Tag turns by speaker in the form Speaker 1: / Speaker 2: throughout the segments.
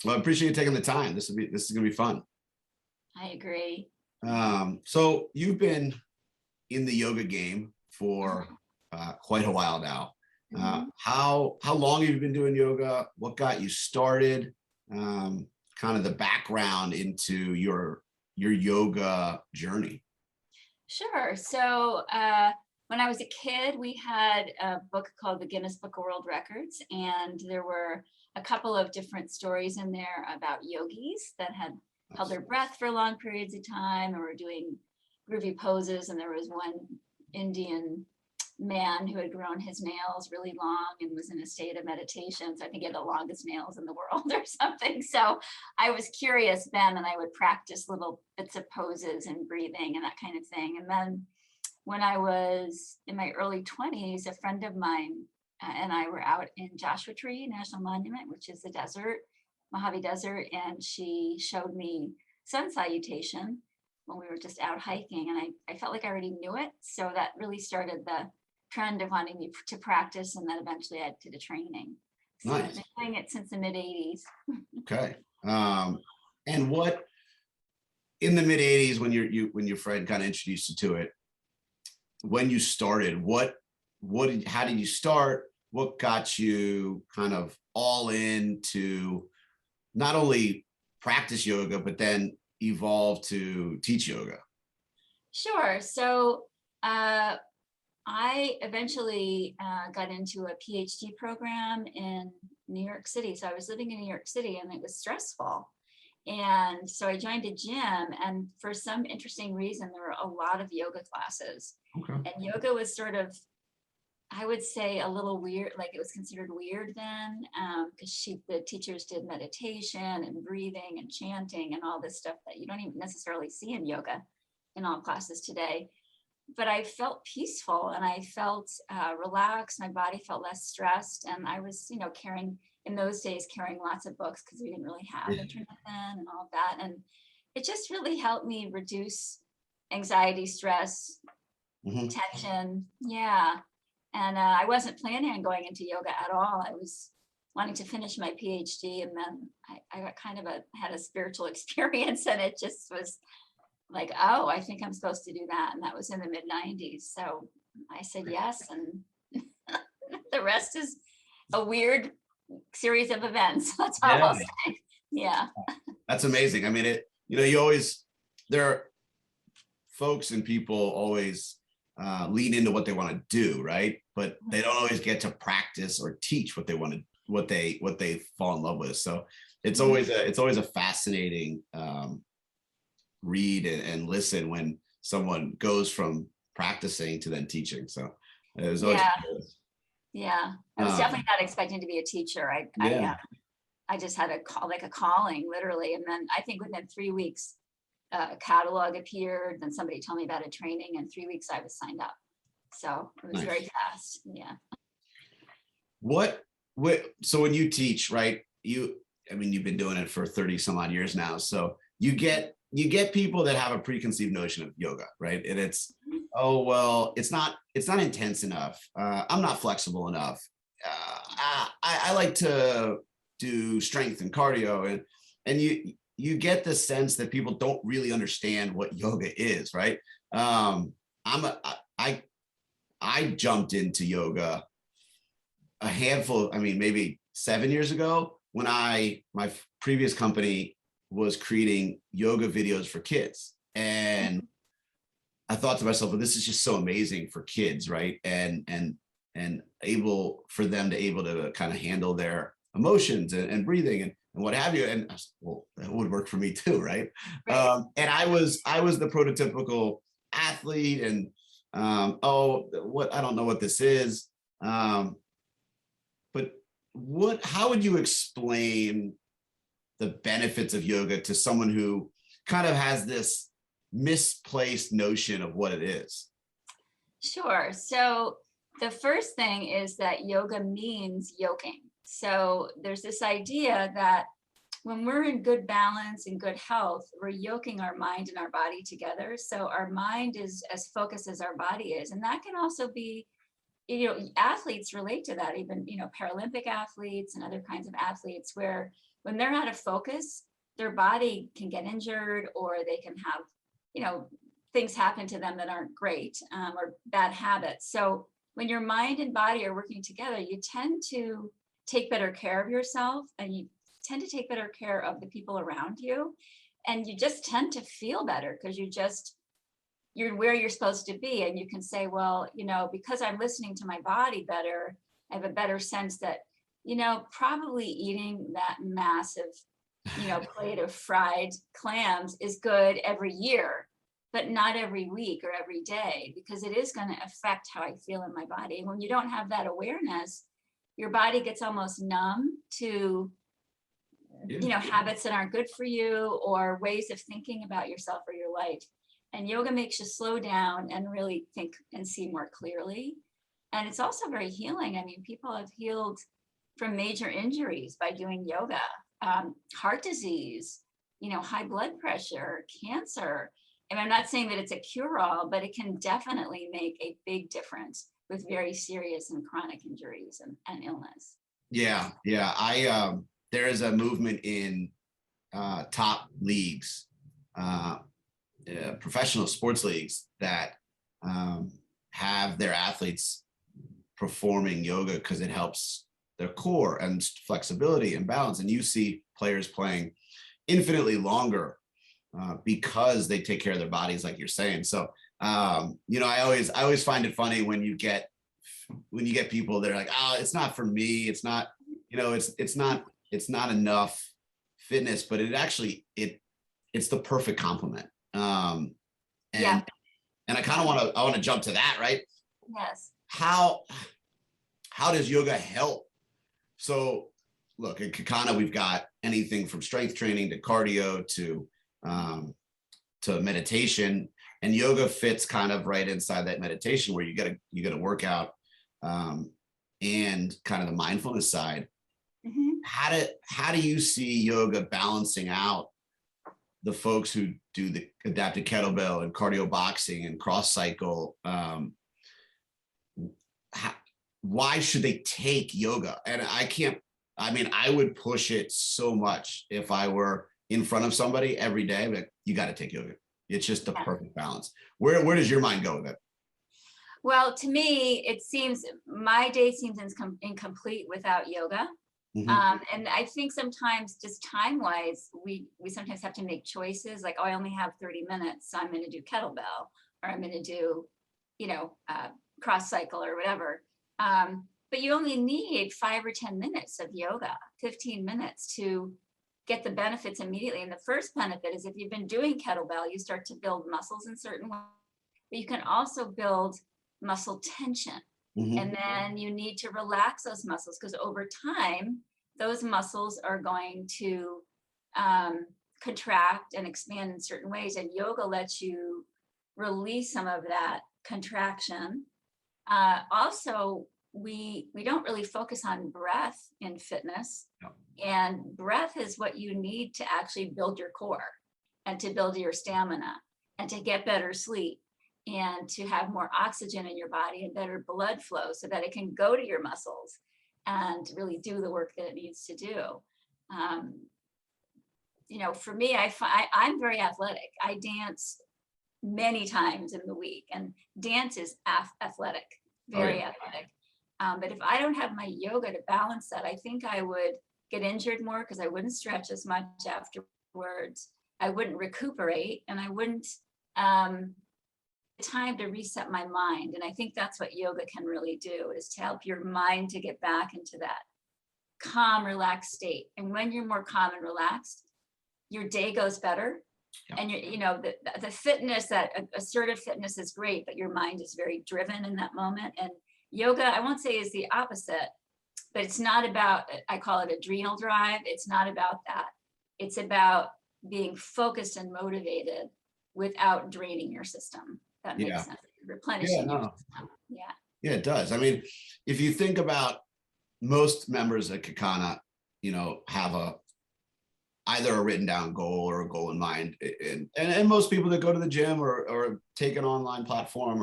Speaker 1: Well, I appreciate you taking the time. This is gonna be fun.
Speaker 2: I agree.
Speaker 1: So you've been in the yoga game for
Speaker 2: Mhm.
Speaker 1: quite a while now.
Speaker 2: Mhm.
Speaker 1: How long have you been doing yoga? What got you started? Kind of the background into your yoga journey.
Speaker 2: Sure. So when I was a kid, we had a book called the Guinness Book of World Records, and there were a couple of different stories in there about yogis that had held
Speaker 1: Nice.
Speaker 2: their breath for long periods of time and were doing groovy poses. And there was one Indian man who had grown his nails really long and was in a state of meditation. So I think he had the longest nails in the world or something. So I was curious then, and I would practice little bits of poses and breathing and that kind of thing. And then when I was in my early 20s, a friend of mine and I were out in Joshua Tree National Monument, which is the desert, Mojave Desert, and she showed me sun salutation when we were just out hiking. And I felt like I already knew it. So that really started the trend of wanting me to practice, and then eventually I did a training. So I've been
Speaker 1: Nice.
Speaker 2: doing it since the mid 80s.
Speaker 1: Okay. And what in the mid '80s when when your friend kind of introduced you to it, when you started, how did you start? What got you kind of all into not only practice yoga, but then evolve to teach yoga?
Speaker 2: Sure. So uh, I eventually got into a PhD program in New York City. So I was living in New York City and it was stressful. And so I joined a gym, and for some interesting reason, there were a lot of yoga classes.
Speaker 1: Okay.
Speaker 2: And yoga was sort of, I would say, a little weird, like it was considered weird then, because the teachers did meditation and breathing and chanting and all this stuff that you don't even necessarily see in yoga in all classes today. But I felt peaceful and I felt relaxed. My body felt less stressed, and I was, carrying in those days carrying lots of books because we didn't really have
Speaker 1: Yeah.
Speaker 2: internet then and all of that. And it just really helped me reduce anxiety, stress,
Speaker 1: Mhm.
Speaker 2: tension. Yeah. And I wasn't planning on going into yoga at all. I was wanting to finish my PhD, and then I got kind of had a spiritual experience, and it just was like, oh, I think I'm supposed to do that. And that was in the mid 90s. So I said yes. And the rest is a weird series of events. That's all
Speaker 1: Yeah,
Speaker 2: I'll say. Yeah.
Speaker 1: that's amazing. I mean, you always, there are folks and people always lean into what they want to do, right? But they don't always get to practice or teach what they want to, what they fall in love with. So
Speaker 2: Mhm.
Speaker 1: it's always a fascinating read and listen when someone goes from practicing to then teaching. So it was always
Speaker 2: Yeah.
Speaker 1: curious.
Speaker 2: Yeah. I was
Speaker 1: Um,
Speaker 2: definitely not expecting to be a teacher.
Speaker 1: yeah,
Speaker 2: I just had a call, like a calling, literally. And then I think within 3 weeks, a catalog appeared. Then somebody told me about a training. In 3 weeks, I was signed up. So it was very
Speaker 1: nice.
Speaker 2: fast. Yeah.
Speaker 1: What so when you teach, right? I mean, you've been doing it for 30 some odd years now. So you get people that have a preconceived notion of yoga, right? And it's, oh well, it's not intense enough. I'm not flexible enough. I like to do strength and cardio, and you get the sense that people don't really understand what yoga is, right? I'm a I jumped into yoga a handful, I mean, maybe 7 years ago when my previous company was creating yoga videos for kids. And I thought to myself, well, this is just so amazing for kids, right? And able for them to able to kind of handle their emotions and breathing and what have you. And I was, well, that would work for me too, right?
Speaker 2: Right.
Speaker 1: And I was the prototypical athlete, and oh, what I don't know what this is. But how would you explain the benefits of yoga to someone who kind of has this misplaced notion of what it is?
Speaker 2: Sure. So the first thing is that yoga means yoking. So there's this idea that when we're in good balance and good health, we're yoking our mind and our body together. So our mind is as focused as our body is. And that can also be, athletes relate to that, even, Paralympic athletes and other kinds of athletes where when they're out of focus, their body can get injured, or they can have, things happen to them that aren't great, or bad habits. So when your mind and body are working together, you tend to take better care of yourself, and you tend to take better care of the people around you. And you just tend to feel better because you're where you're supposed to be. And you can say, well, because I'm listening to my body better, I have a better sense that, probably eating that massive, plate of fried clams is good every year, but not every week or every day, because it is going to affect how I feel in my body. And when you don't have that awareness, your body gets almost numb to, habits that aren't good for you, or ways of thinking about yourself or your life. And yoga makes you slow down and really think and see more clearly. And it's also very healing. I mean, people have healed from major injuries by doing yoga, heart disease, high blood pressure, cancer. And I'm not saying that it's a cure-all, but it can definitely make a big difference with very serious and chronic injuries and illness.
Speaker 1: Yeah. There is a movement in top leagues, professional sports leagues, that have their athletes performing yoga because it helps their core and flexibility and balance. And you see players playing infinitely longer because they take care of their bodies, like you're saying. So, I always find it funny when you get people that are like, oh, it's not for me. It's not, it's not enough fitness, but it's the perfect complement. And I kind of want to jump to that, right?
Speaker 2: Yes.
Speaker 1: How does yoga help? So look, at Kakana, we've got anything from strength training to cardio to meditation, and yoga fits kind of right inside that meditation, where you got to work out and kind of the mindfulness side.
Speaker 2: Mm-hmm.
Speaker 1: How do you see yoga balancing out the folks who do the adapted kettlebell and cardio boxing and cross cycle? Why should they take yoga? And I would push it so much if I were in front of somebody every day, but you got to take yoga. It's just the perfect balance. Where does your mind go with it?
Speaker 2: Well, to me, it seems my day seems incomplete without yoga.
Speaker 1: Mm-hmm.
Speaker 2: And I think sometimes, just time-wise, we sometimes have to make choices, like, oh, I only have 30 minutes, so I'm going to do kettlebell, or I'm going to do, cross cycle or whatever. But you only need 5 or 10 minutes of yoga, 15 minutes to get the benefits immediately. And the first benefit is, if you've been doing kettlebell, you start to build muscles in certain ways, but you can also build muscle tension. Mm-hmm. And then you need to relax those muscles, because over time, those muscles are going to contract and expand in certain ways. And yoga lets you release some of that contraction. Also, we don't really focus on breath in fitness. No. And breath is what you need to actually build your core, and to build your stamina, and to get better sleep, and to have more oxygen in your body and better blood flow, so that it can go to your muscles and really do the work that it needs to do. For me, I'm very athletic. I dance many times in the week, and dance is athletic, very athletic. But if I don't have my yoga to balance that, I think I would get injured more, because I wouldn't stretch as much afterwards. I wouldn't recuperate, and I wouldn't time to reset my mind. And I think that's what yoga can really do, is to help your mind to get back into that calm, relaxed state. And when you're more calm and relaxed, your day goes better. Yeah. And the fitness, that assertive fitness, is great, but your mind is very driven in that moment. And yoga, I won't say is the opposite, but it's not about, I call it adrenal drive. It's not about that. It's about being focused and motivated without draining your system. That makes sense. Replenishing your system. Yeah,
Speaker 1: it does. I mean, if you think about most members at Kakana, have either a written down goal or a goal in mind, and most people that go to the gym or take an online platform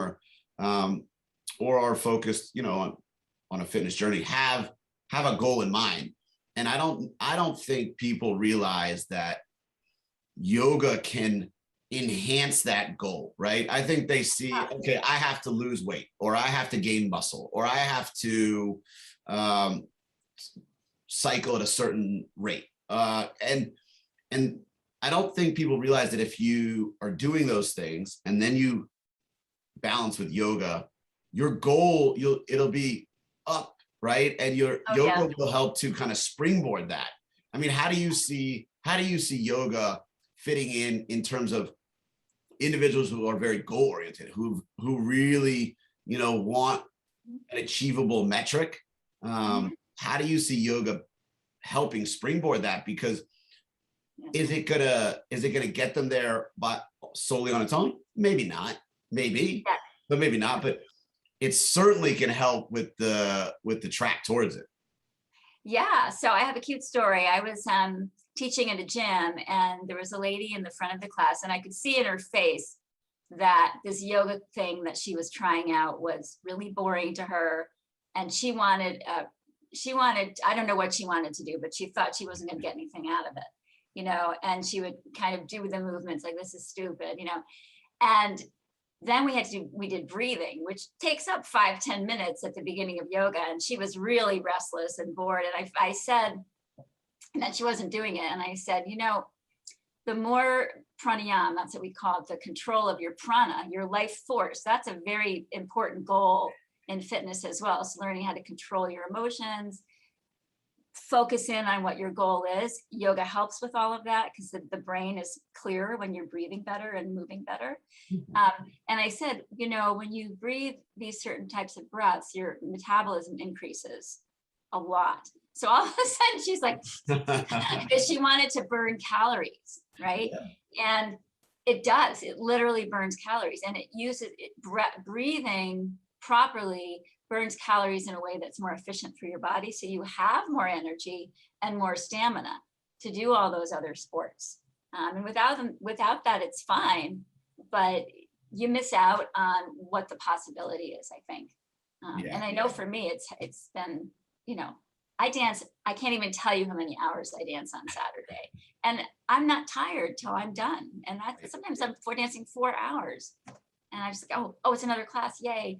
Speaker 1: or are focused, on a fitness journey have a goal in mind. And I don't think people realize that yoga can enhance that goal, right? I think they see, okay, I have to lose weight, or I have to gain muscle, or I have to cycle at a certain rate. And I don't think people realize that if you are doing those things and then you balance with yoga, your goal, it'll be up, right? And your yoga will help to kind of springboard that. I mean, how do you see yoga fitting in terms of individuals who are very goal oriented, who really, want an achievable metric? How do you see yoga helping springboard that? Because is it gonna get them there but solely on its own? Maybe not, but maybe not. But it certainly can help with the track towards it.
Speaker 2: Yeah, so I have a cute story. I was teaching in a gym, and there was a lady in the front of the class, and I could see in her face that this yoga thing that she was trying out was really boring to her, and she wanted, I don't know what she wanted to do, but she thought she wasn't going to get anything out of it, and she would kind of do the movements like, this is stupid, and then we did breathing, which takes up 5-10 minutes at the beginning of yoga. And she was really restless and bored. And I said that she wasn't doing it. And I said, the more pranayama, that's what we call it, the control of your prana, your life force, that's a very important goal in fitness as well. So learning how to control your emotions, focus in on what your goal is. Yoga helps with all of that because the brain is clearer when you're breathing better and moving better. And I said, when you breathe these certain types of breaths, your metabolism increases a lot. So all of a sudden she's like, because she wanted to burn calories, right? Yeah. And it does, it literally burns calories, and breathing properly burns calories in a way that's more efficient for your body. So you have more energy and more stamina to do all those other sports. And without that, it's fine, but you miss out on what the possibility is, I think. And I know for me, it's been, I dance, I can't even tell you how many hours I dance on Saturday. And I'm not tired till I'm done. And sometimes I'm dancing 4 hours. And I just go, oh, it's another class, yay,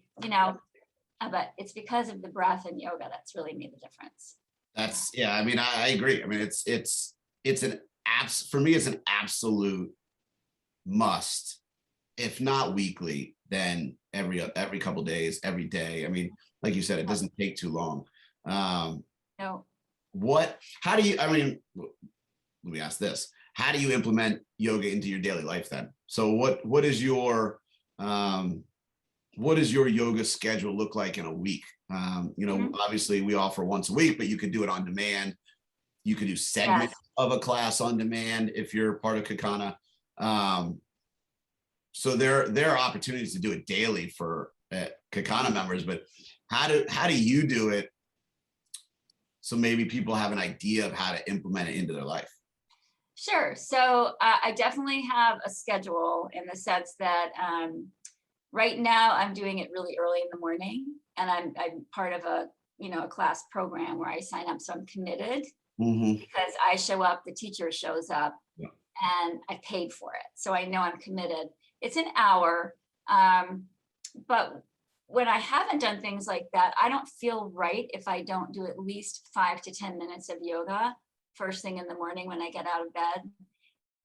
Speaker 2: but it's because of the breath and yoga that's really made the difference.
Speaker 1: I mean, I agree. I mean, for me, it's an absolute must, if not weekly, then every couple days, every day. I mean, like you said, it doesn't take too long.
Speaker 2: No.
Speaker 1: Let me ask this. How do you implement yoga into your daily life then? So what is your yoga schedule look like in a week? Obviously we offer once a week, but you could do it on demand. You could do segments of a class on demand if you're part of Kakana. So there are opportunities to do it daily for Kakana members, but how do you do it so maybe people have an idea of how to implement it into their life?
Speaker 2: Sure. So I definitely have a schedule in the sense that right now I'm doing it really early in the morning, and I'm part of a class program where I sign up, so I'm committed because I show up, the teacher shows up, and I paid for it, so I know I'm committed. It's an hour, but when I haven't done things like that, I don't feel right if I don't do at least 5 to 10 minutes of yoga first thing in the morning when I get out of bed.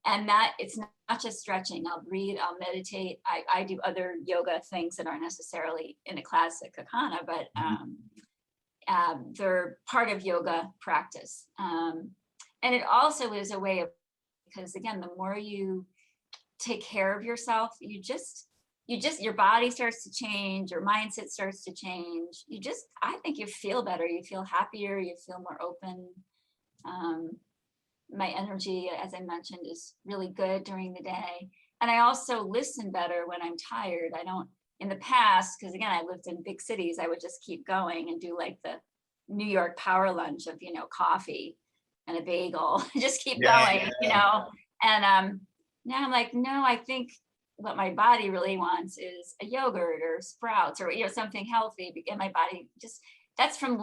Speaker 2: And that it's not just stretching. I'll read, I'll meditate. I do other yoga things that aren't necessarily in a class at Kakana, but they're part of yoga practice. And it also is a way of, because again, the more you take care of yourself, your body starts to change, your mindset starts to change. I think you feel better, you feel happier, you feel more open. My energy, as I mentioned, is really good during the day. And I also listen better when I'm tired. I don't, in the past, because again, I lived in big cities, I would just keep going and do like the New York power lunch of, coffee and a bagel, just keep going, And now I'm like, no, I think what my body really wants is a yogurt or sprouts or something healthy, and my body that's from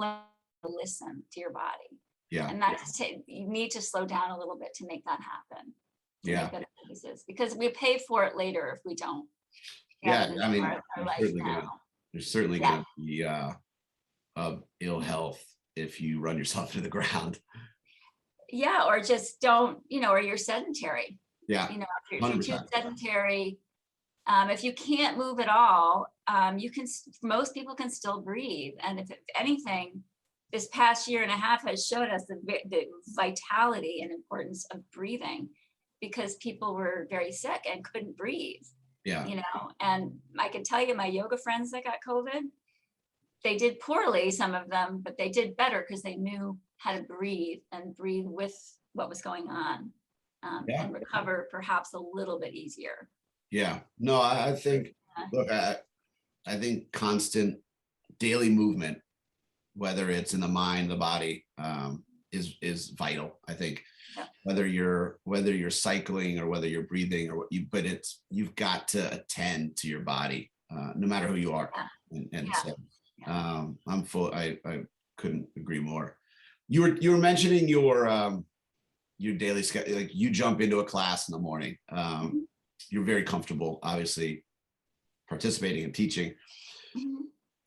Speaker 2: listen to your body.
Speaker 1: Yeah.
Speaker 2: And that's, you need to slow down a little bit to make that happen.
Speaker 1: Yeah.
Speaker 2: Better choices, because we pay for it later if we don't.
Speaker 1: Yeah. I mean,
Speaker 2: Our life now.
Speaker 1: there's certainly
Speaker 2: Yeah.
Speaker 1: gonna be ill health if you run yourself into the ground.
Speaker 2: Yeah, or just don't, or you're sedentary.
Speaker 1: Yeah.
Speaker 2: If you're too
Speaker 1: 100%.
Speaker 2: sedentary, if you can't move at all, most people can still breathe. And if anything, this past year and a half has showed us the vitality and importance of breathing, because people were very sick and couldn't breathe.
Speaker 1: Yeah.
Speaker 2: And I can tell you, my yoga friends that got COVID, they did poorly, some of them, but they did better because they knew how to breathe and breathe with what was going on, and recover perhaps a little bit easier.
Speaker 1: Yeah. No, I think, look, I think constant daily movement, whether it's in the mind, the body, is vital. I think whether you're cycling or whether you're breathing or but you've got to attend to your body, no matter who you are. So I couldn't agree more. You were mentioning your daily schedule, like you jump into a class in the morning. You're very comfortable, obviously, participating and teaching.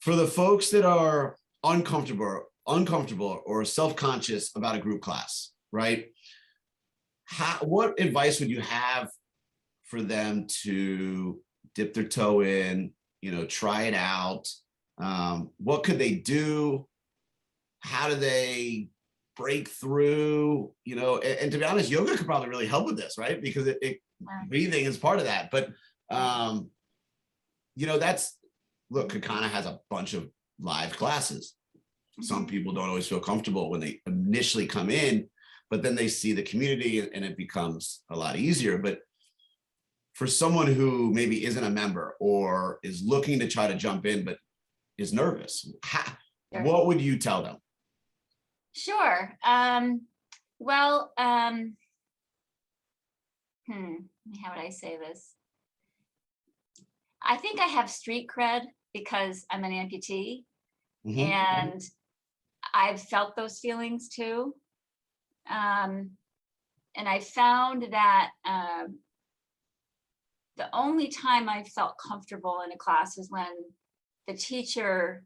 Speaker 1: For the folks that are uncomfortable or self-conscious about a group class, right? What advice would you have for them to dip their toe in, try it out? What could they do? How do they break through? And to be honest, yoga could probably really help with this, right? Because breathing is part of that. But look, Kakana has a bunch of live classes. Some people don't always feel comfortable when they initially come in, but then they see the community and it becomes a lot easier. But for someone who maybe isn't a member or is looking to try to jump in but is nervous, what would you tell them?
Speaker 2: Sure. How would I say this? I think I have street cred because I'm an amputee, and I've felt those feelings too. And I found that the only time I felt comfortable in a class was when the teacher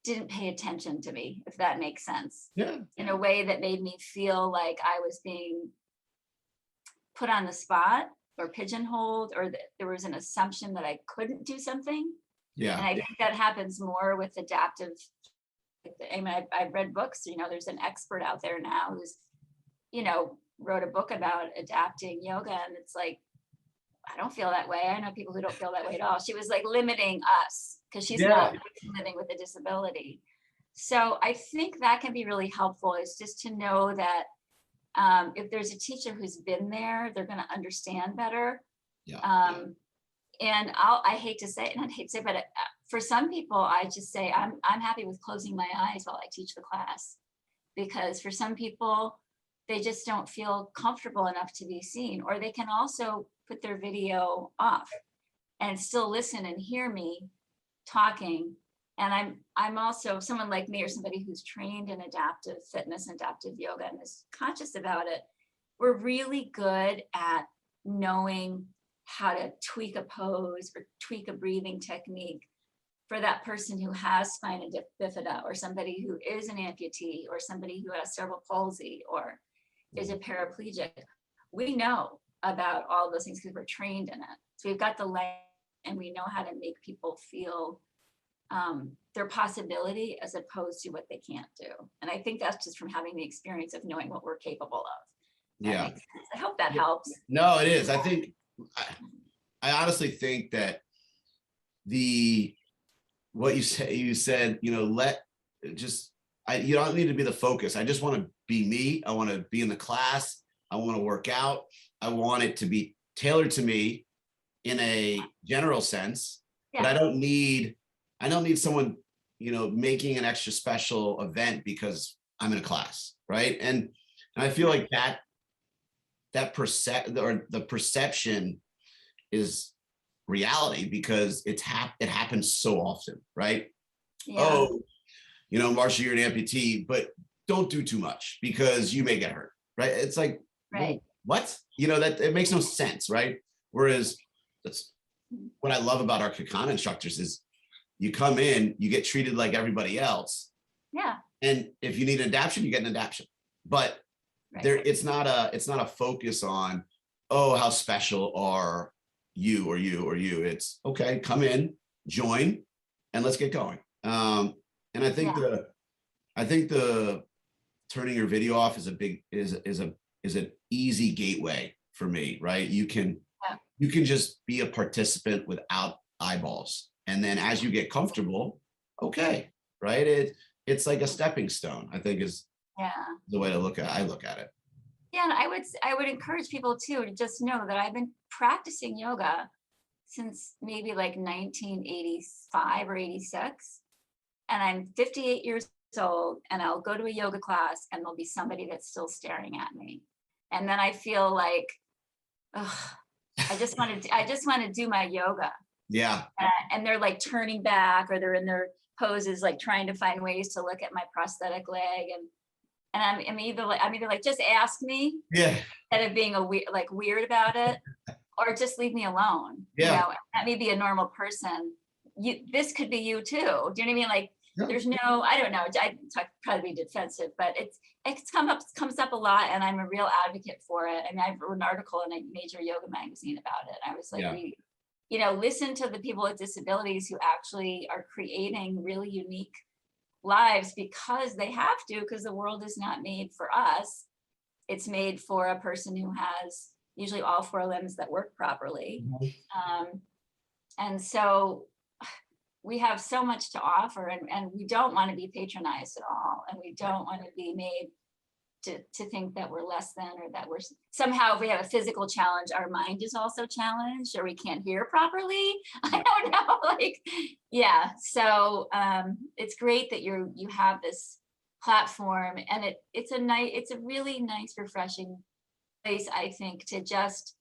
Speaker 2: didn't pay attention to me, if that makes sense.
Speaker 1: Yeah.
Speaker 2: In a way that made me feel like I was being put on the spot or pigeonholed, or that there was an assumption that I couldn't do something.
Speaker 1: Yeah.
Speaker 2: And I think that happens more with adaptive. I've read books, there's an expert out there now who's, wrote a book about adapting yoga. And it's like, I don't feel that way. I know people who don't feel that way at all. She was like limiting us because she's not living with a disability. So I think that can be really helpful, is just to know that if there's a teacher who's been there, they're going to understand better. And I hate to say it, but for some people, I just say I'm happy with closing my eyes while I teach the class, because for some people, they just don't feel comfortable enough to be seen, or they can also put their video off and still listen and hear me talking. And I'm also someone like me, or somebody who's trained in adaptive fitness, adaptive yoga, and is conscious about it. We're really good at knowing how to tweak a pose or tweak a breathing technique for that person who has spina bifida, or somebody who is an amputee, or somebody who has cerebral palsy or is a paraplegic. We know about all those things because we're trained in it. So we've got the language, and we know how to make people feel their possibility as opposed to what they can't do. And I think that's just from having the experience of knowing what we're capable of. I hope that helps.
Speaker 1: No, it is. I think, I honestly think that what you said, you don't need to be the focus. I just want to be me. I want to be in the class. I want to work out. I want it to be tailored to me in a general sense, but I don't need someone, making an extra special event because I'm in a class. Right. And I feel like the perception is reality, because it happens so often. Right. Yeah. Oh, Marsha, you're an amputee, but don't do too much because you may get hurt, right? It's like, well,
Speaker 2: Right.
Speaker 1: what? You know, that it makes no sense, right? Whereas that's what I love about our Kakana instructors is you come in, you get treated like everybody else.
Speaker 2: Yeah.
Speaker 1: And if you need an adaptation, you get an adaptation. But
Speaker 2: Right.
Speaker 1: there, it's not a focus on, oh, how special are you or you or you. It's okay, come in, join, and let's get going. And I think the turning your video off is a big is an easy gateway for me, right? You can just be a participant without eyeballs, and then as you get comfortable, okay, right? It's like a stepping stone, I think, is the way to look at it.
Speaker 2: Yeah, and I would encourage people too to just know that I've been practicing yoga since maybe like 1985 or 86. And I'm 58 years old, and I'll go to a yoga class and there'll be somebody that's still staring at me. And then I feel like, ugh, I just want to do my yoga.
Speaker 1: Yeah.
Speaker 2: And they're like turning back, or they're in their poses, like trying to find ways to look at my prosthetic leg. And I'm either like, just ask me,
Speaker 1: Yeah.
Speaker 2: instead of being weird about it, or just leave me alone.
Speaker 1: Yeah.
Speaker 2: You know, let me be a normal person. This could be you too. Do you know what I mean? Like, there's no, I don't know. I probably be defensive, but it comes up a lot, and I'm a real advocate for it. I mean, I wrote an article in a major yoga magazine about it. I was like, listen to the people with disabilities who actually are creating really unique lives, because they have to, because the world is not made for us. It's made for a person who has usually all four limbs that work properly. And so we have so much to offer, and we don't want to be patronized at all. And we don't want to be made to think that we're less than, or that we're somehow, if we have a physical challenge, our mind is also challenged, or we can't hear properly. I don't know, like, yeah. So it's great that you have this platform, and it's a really nice, refreshing place, I think, to just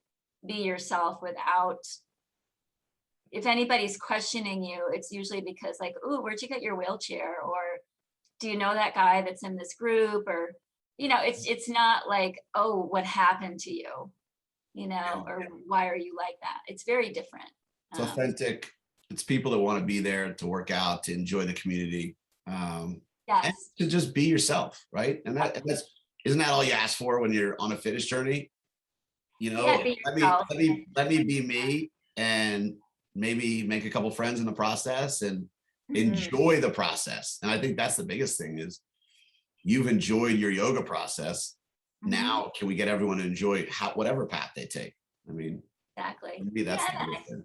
Speaker 2: be yourself without, if anybody's questioning you, it's usually because like, oh, where'd you get your wheelchair? Or do you know that guy that's in this group? Or, it's not like, oh, what happened to you? Or why are you like that? It's very different.
Speaker 1: It's authentic. It's people that want to be there to work out, to enjoy the community, and to just be yourself, right? And isn't that all you ask for when you're on a fitness journey? Let me be me, and maybe make a couple friends in the process, and enjoy the process. And I think that's the biggest thing is you've enjoyed your yoga process. Now, can we get everyone to enjoy whatever path they take? I mean,
Speaker 2: exactly.
Speaker 1: Maybe that's the biggest thing.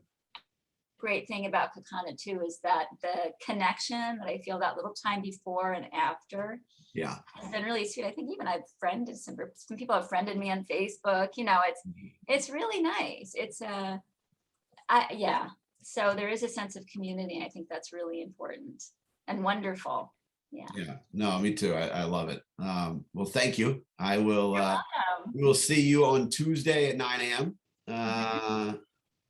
Speaker 2: Great thing about Kakana too is that the connection that I feel that little time before and after has been really sweet. I think even I've friended some people have friended me on Facebook. It's really nice. It's so there is a sense of community. I think that's really important and wonderful. Yeah.
Speaker 1: No, me too. I love it. Well, thank you. I will we will see you on Tuesday at 9 a.m.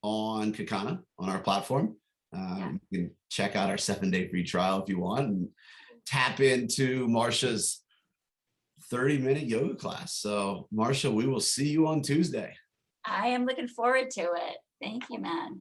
Speaker 1: On Kakana, on our platform. You can check out our 7-day free trial if you want, and tap into Marsha's 30-minute yoga class. So Marsha, we will see you on Tuesday.
Speaker 2: I am looking forward to it. Thank you, man.